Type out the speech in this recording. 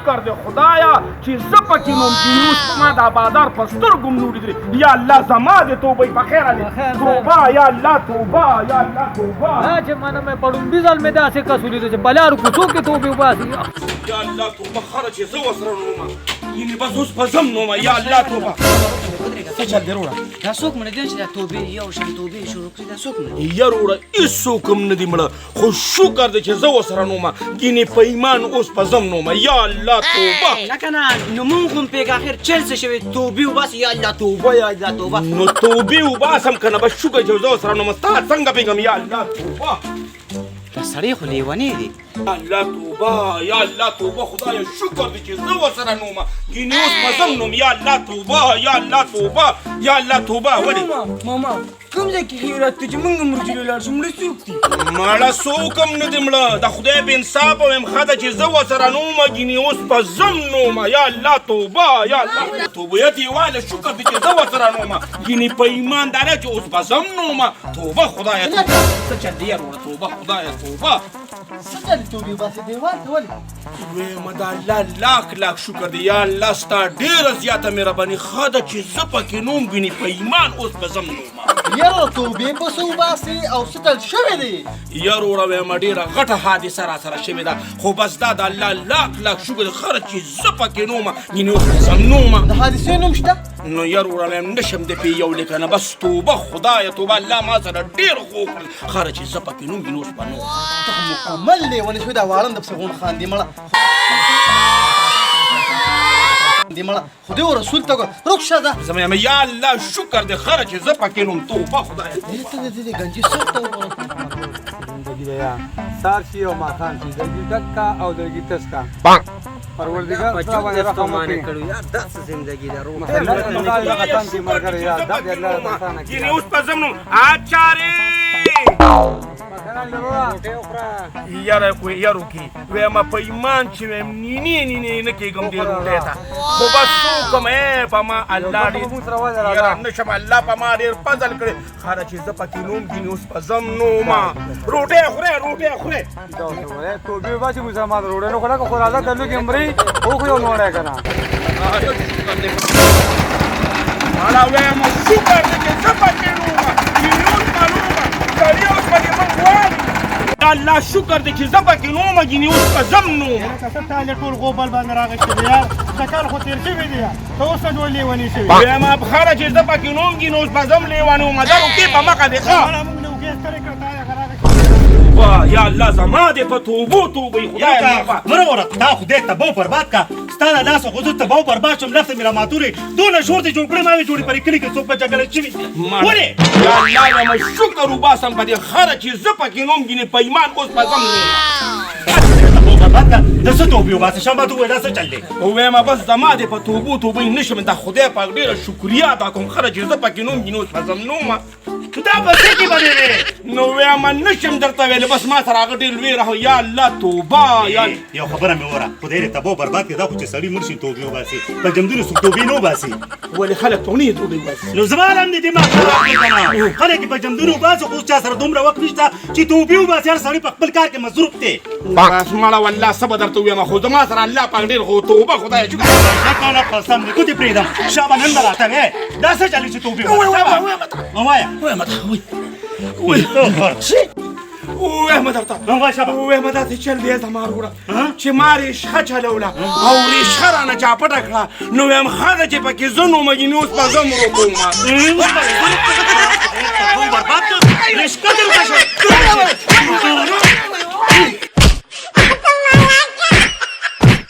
شکر دی خدایا چې زه پکې نوم دیني اوس ما دا بازار په سترګو م نه ولیدلې یا الله زما د توبې په خیره دی توبه یا الله توبه یا الله توبه چې منه مې پړومبي ځل مې داسې کس ولیدو چې بلارو کوڅو کې توبې وباسي یا الله توبه خره چې زه ورسره نومه یعنې بس اوس په ځم نومه یا الله توبه څه چل دی وروړه دا څوک مړه دي چې دا توبې یو شان توبې شروع کړي دا څوک مړه یار وروړه هېڅوک هم نه دي مړه خو شکر دی چې زه ورسره نومه ګینې په ایمان اوس په ځم نومه یا الله توبه نه که نه نو مونږ هم پېږ اخر چل څه شوی توبې وباسي یا الله توبه یا الله توبه نو توبې وباسم که نه بس شکر چې زه ورسره نومه ستا څنګه پېږم یا الله توبه دا سړی خو لیونی دی یا الله توبه یا الله توبه خدایا شکر دی چې زه ورسره نومه ګینې اوس په ځم نوم یا الله توبه یا الله توبه یا الله توبه ولې ماما کوم ځای کې خیرات دی چې مونږ هم رجوع لاړ شو مړه څوک دي مړه څوک هم نه دي مړه د خدای بې انصافه ویم ښه ده چې زه ورسره نومه ګینې اوس په ځم نومه یا الله توبه یا الله توبیت یې واله شکر دی چې زه ورسره نومه ګینې په ایمان دا نه چې اوس په ځم نومه توبه خدایه توبه څه چل دی یاروړه توبه خدایه توبه څه چل توبې وباسي دیوال ته ولې ویمه د الله لاک لاک شکر دی یا الله ستا ډېره زیاته مهرباني ښه ده چې زه پکې نوم ګینې په ایمان اوس په ځم نومه یاره توبې به څه وباسي او څه چل شوی دی یار وروړه ویمه ډېره غټه حادثه راسره شوې ده خو بس دا د الله لاک لاک شکر دی ښه ده چې زه پکې نومه ګینې اوس په ځم نومه د حادثې نوم شته نو یار وروړه ویم نشم د پې یو لیکنه بس توبه خدایه توبه الله ما سره ډېر ښه وکړل ښه ده چې زه پکې نوم ګینې اوس په نوم ته خو مکمل لیونی شوی دا واړن د پسې غون خاندي مړه دی مړه خدای او رسول ته روک شه ده زه مې یا الله شکر دی ښه ده چې زه پکې نوم توبه خدایه دې ته دې ګنجي سخت زندگی دی یا سار شي او ماښام شي زندگی ډکه او زندگی تسکه پروردګار خدای باندې رحم وکړي یار داسې زندگی ده روح ګینې اوس په ځم نوم اچارې یاره خو یارو کې ویمه په ایمان چې ویم نینې نینې نه کېږم دې روټۍ ته خو بس څوکم په ما الله ډېر یاره نشم الله په ما ډېر فضل کړی ښه ده چې زه پکې نوم ګینې اوس په ځم نومه روټۍ خورې روټۍ خورې توبې وباسي مسلمان روډۍ نه خوړه که خو راځه دلو کې مري خو خو یو نوړی که نه مالا ویمه شکر دی چې زه پکې نومه ګینې اوس په نومه سړي اوس پکې من غواړي الله شکر دی چې زه پکې نومه ګینې اوس په ځم نومه که څه تاله ټول غوبل باندې راغشتې دی یار شکل خو تېر شوي دی ته اوس نه دوی لیوني شوي ویمه ښه ده چې زه پکې نوم ګینې اوس په ځم لیونی ومه دا روکې په مخه دی ښه موږ نه وګې ستړی کړه تا هغه راغشتې یا الله زما دې په توبو توبې خدای مرور تا خدای تباو برباد کا ستاره لاس خو زه تباو برباد شم لفظ مې راماتورې دونه شور دې جوړ کړی ما وې جوړې پرې کلي کې څوک په جګړه شوي ولې یا الله یم شکر وباسم په دې خره چې زه پکې نوم ګینې په ایمان اوس په ځم تباو برباد کا د څه توبې وباسه شم به ته ووایې دا څه چل دی ویمه بس زما دې په توبو توبې نشم د خدای پاک ډېره شکریا ادا کوم خره چې زه پکې نوم ګینې اوس په ځم نومه دا په څه کې به دی نو ویمه نشم درته ویلی بس ما سره هغه ډېر لوی راهو یا الله توبه یو خبره مې وره خدای دې تباو برباد کړي دا خو چې سړي مړ شي توبې وباسي په جمدونو څوک توبې نه وباسي ولې خلک تونې توبې وباسي نو زما هم دې دماغ خراب دی که نه خلک یې په جمدونو وباسي خو اوس چا سره دومره وخت نشته چې توبې وباسي هر سړی په خپل کار کې مصروف دی بس مړه والله څه به درته ووایم خو زما سره الله پاک ډېر خو توبه خدایه شکر نه قسم دې کوتې پرېږدم شابه نن به راته وې دا څه چلې چې توبې ووایه ووایم درته ووایم داسې چل دی زما وروړه چې ما ریشخه چلوله او ریشخه رانه چاپټه کړه نو ویم ښه ده چې پکې زه نومه ګینې اوس به زه مرو کومه برباد ریشکه دې وکړه